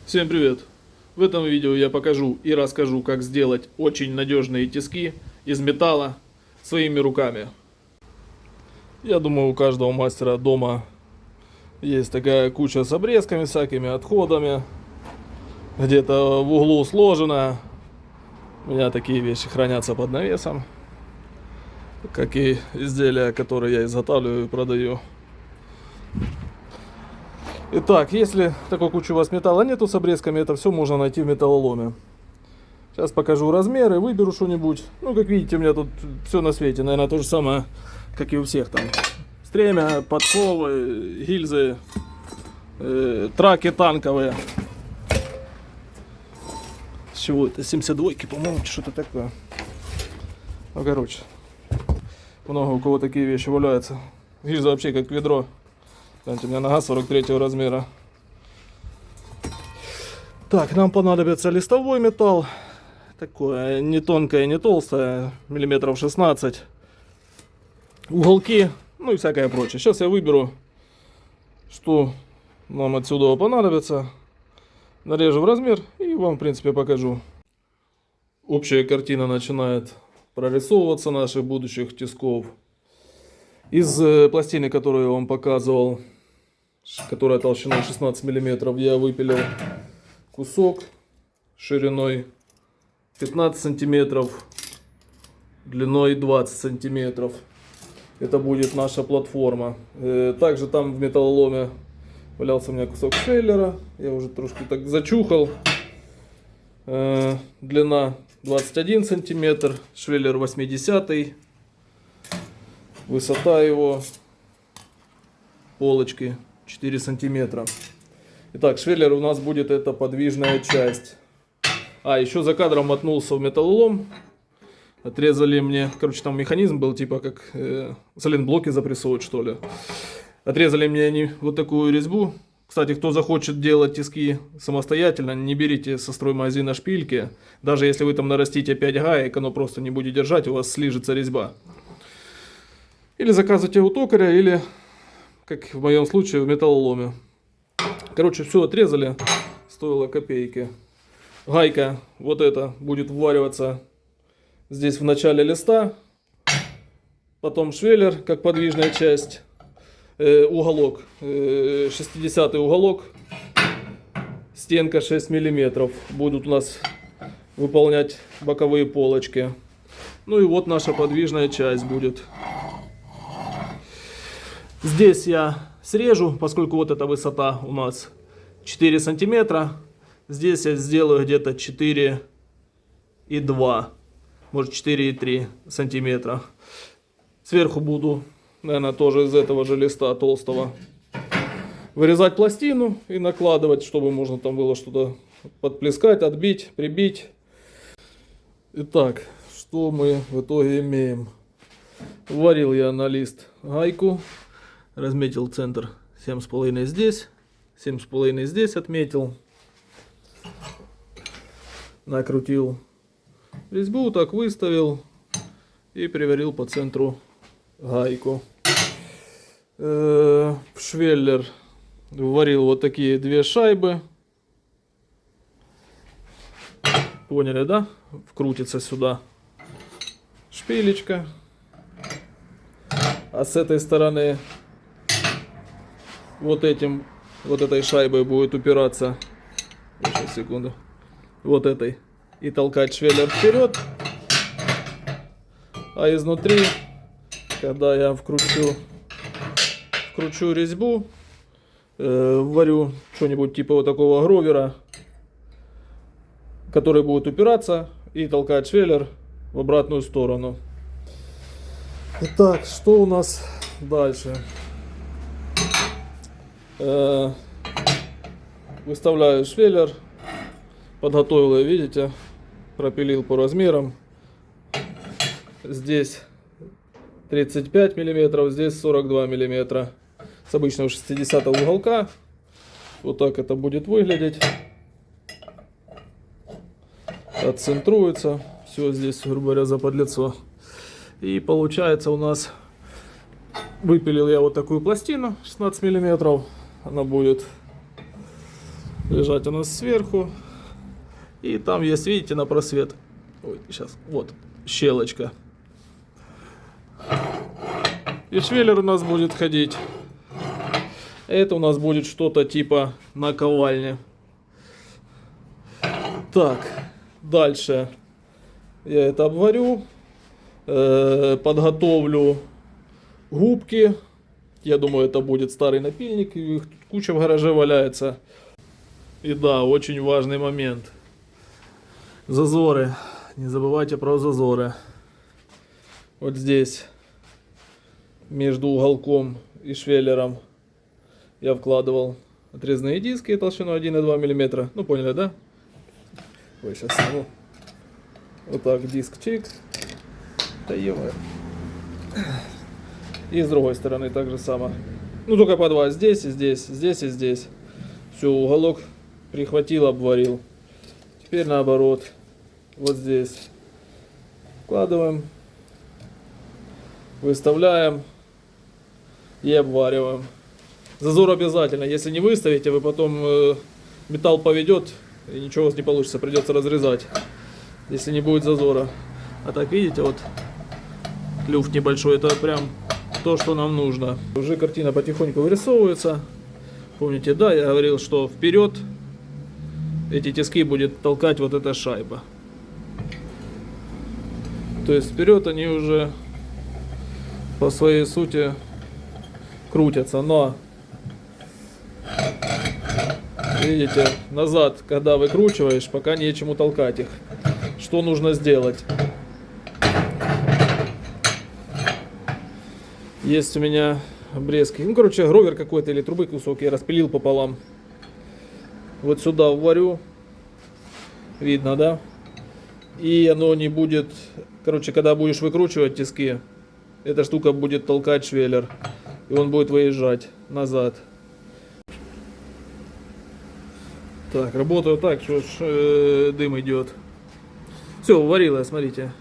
Всем привет! В этом видео я покажу и расскажу, как сделать очень надежные тиски из металла своими руками. Я думаю, у каждого мастера дома есть такая куча с обрезками, всякими отходами. Где-то в углу сложено. У меня такие вещи хранятся под навесом. Как и изделия, которые я изготавливаю и продаю. Итак, если такой кучи у вас металла нету с обрезками, это все можно найти в металлоломе. Сейчас покажу размеры, выберу что-нибудь. Ну, как видите, у меня тут все на свете. Наверное, то же самое, как и у всех там. Стремя, подковы, гильзы, траки танковые. С чего это? 72-ки, по-моему, что-то такое. Ну, короче. Много у кого такие вещи валяются. Гильза вообще как ведро. Знаете, у меня нога 43 размера. Так, нам понадобится листовой металл. Такое не тонкое, не толстое. Миллиметров 16. Уголки, ну и всякое прочее. Сейчас я выберу, что нам отсюда понадобится. Нарежу в размер и вам, в принципе, покажу. Общая картина начинает прорисовываться наших будущих тисков. Из пластины, которую я вам показывал, которая толщиной 16 мм, я выпилил кусок шириной 15 сантиметров, длиной 20 сантиметров. Это будет наша платформа. Также там в металлоломе валялся у меня кусок швеллера. Я уже трошки так зачухал. Длина 21 сантиметр, швеллер 80. Высота его полочки 4 сантиметра. Итак, швеллер у нас будет это подвижная часть. Еще за кадром мотнулся в металлолом. Отрезали мне, короче, там механизм был, типа как соленблоки запрессовывают, что ли. Отрезали мне они вот такую резьбу. Кстати, кто захочет делать тиски самостоятельно, не берите со строймагазина шпильки. Даже если вы там нарастите 5 гаек, оно просто не будет держать, у вас слижется резьба. Или заказывайте у токаря, или, как в моем случае, в металлоломе. Короче, все отрезали, стоило копейки. Гайка вот эта будет ввариваться здесь в начале листа. Потом швеллер, как подвижная часть. Уголок, 60-й уголок. Стенка 6 мм. Будут у нас выполнять боковые полочки. Ну и вот наша подвижная часть будет. Здесь я срежу, поскольку вот эта высота у нас 4 сантиметра. Здесь я сделаю где-то 4,2, может 4,3 сантиметра. Сверху буду, наверное, тоже из этого же листа толстого вырезать пластину и накладывать, чтобы можно там было что-то подплескать, отбить, прибить. Итак, что мы в итоге имеем? Варил я на лист гайку. Разметил центр 7,5 здесь, 7,5 здесь отметил. Накрутил резьбу, так выставил и приварил по центру гайку. В швеллер вварил вот такие две шайбы. Поняли, да? Вкрутится сюда шпилечка. А с этой стороны вот этой шайбой будет упираться, сейчас, секунду, вот этой, и толкать швеллер вперед. А изнутри, когда я вкручу резьбу, варю что-нибудь типа вот такого гровера, который будет упираться и толкать швеллер в обратную сторону. Итак, что у нас дальше? Выставляю швеллер. Подготовил, видите, пропилил по размерам. Здесь 35 мм, здесь 42 мм. С обычного 60 уголка. Вот так это будет выглядеть. Отцентруется. Все здесь, грубо говоря, заподлицо. И получается у нас, выпилил я вот такую пластину 16 мм. Она будет лежать у нас сверху. И там есть, видите, на просвет. Ой, сейчас, вот, щелочка. И швеллер у нас будет ходить. Это у нас будет что-то типа наковальни. Так, дальше я это обварю, подготовлю губки. Я думаю, это будет старый напильник, их куча в гараже валяется. И да, очень важный момент. Зазоры. Не забывайте про зазоры. Вот здесь, между уголком и швеллером, я вкладывал отрезные диски толщиной 1,2 мм. Ну, поняли, да? Ой, сейчас сниму. Вот так, диск чик. Да ё-моё. И с другой стороны так же само. Ну, только по два. Здесь и здесь, здесь и здесь. Все, уголок прихватил, обварил. Теперь наоборот. Вот здесь. Вкладываем. Выставляем. И обвариваем. Зазор обязательно. Если не выставите, вы потом металл поведет. И ничего у вас не получится. Придется разрезать. Если не будет зазора. А так, видите, вот люфт небольшой. Это прям то, что нам нужно. Уже картина потихоньку вырисовывается. Помните, да, я говорил, что вперед эти тиски будет толкать вот эта шайба. То есть вперед они уже по своей сути крутятся, но видите, назад, когда выкручиваешь, пока нечему толкать их. Что нужно сделать? Есть у меня обрезки. Ну, короче, гровер какой-то или трубы кусок я распилил пополам. Вот сюда вварю. Видно, да? И оно не будет... Короче, когда будешь выкручивать тиски, эта штука будет толкать швеллер. И он будет выезжать назад. Так, работаю так, что дым идет. Все, варила, смотрите.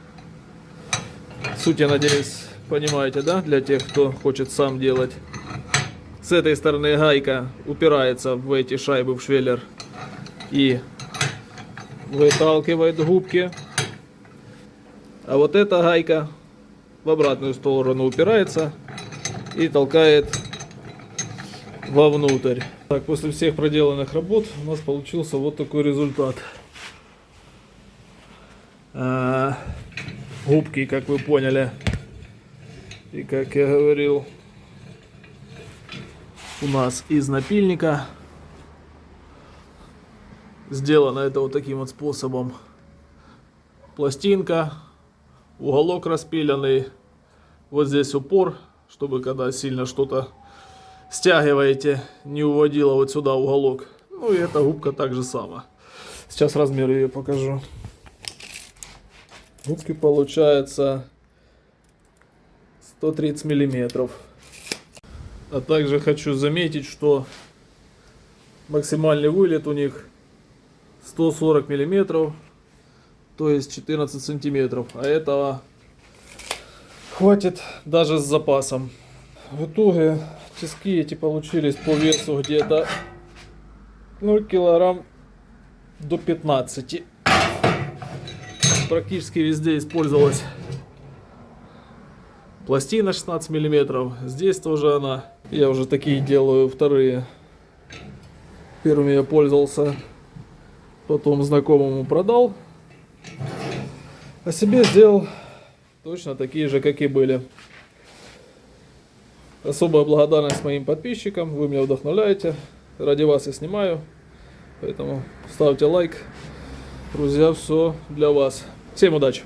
Суть, я надеюсь, понимаете, да? Для тех, кто хочет сам делать. С этой стороны гайка упирается в эти шайбы, в швеллер. И выталкивает губки. А вот эта гайка в обратную сторону упирается и толкает вовнутрь. Так, после всех проделанных работ у нас получился вот такой результат. Губки, как вы поняли, и как я говорил, у нас из напильника. Сделано это вот таким вот способом. Пластинка, уголок распиленный, вот здесь упор, чтобы когда сильно что-то стягиваете, не уводило вот сюда уголок. Ну и эта губка так же само. Сейчас размер ее покажу. Губки получается 130 миллиметров. А также хочу заметить, что максимальный вылет у них 140 миллиметров, то есть 14 сантиметров. А этого хватит даже с запасом. В итоге тиски эти получились по весу где-то килограмм до 15. Практически везде использовалась пластина 16 миллиметров. Здесь тоже она. Я уже такие делаю вторые. Первыми я пользовался, потом знакомому продал, а себе сделал точно такие же, как и были. Особая благодарность моим подписчикам, вы меня вдохновляете, ради вас я снимаю, поэтому ставьте лайк. Друзья, все для вас. Всем удачи!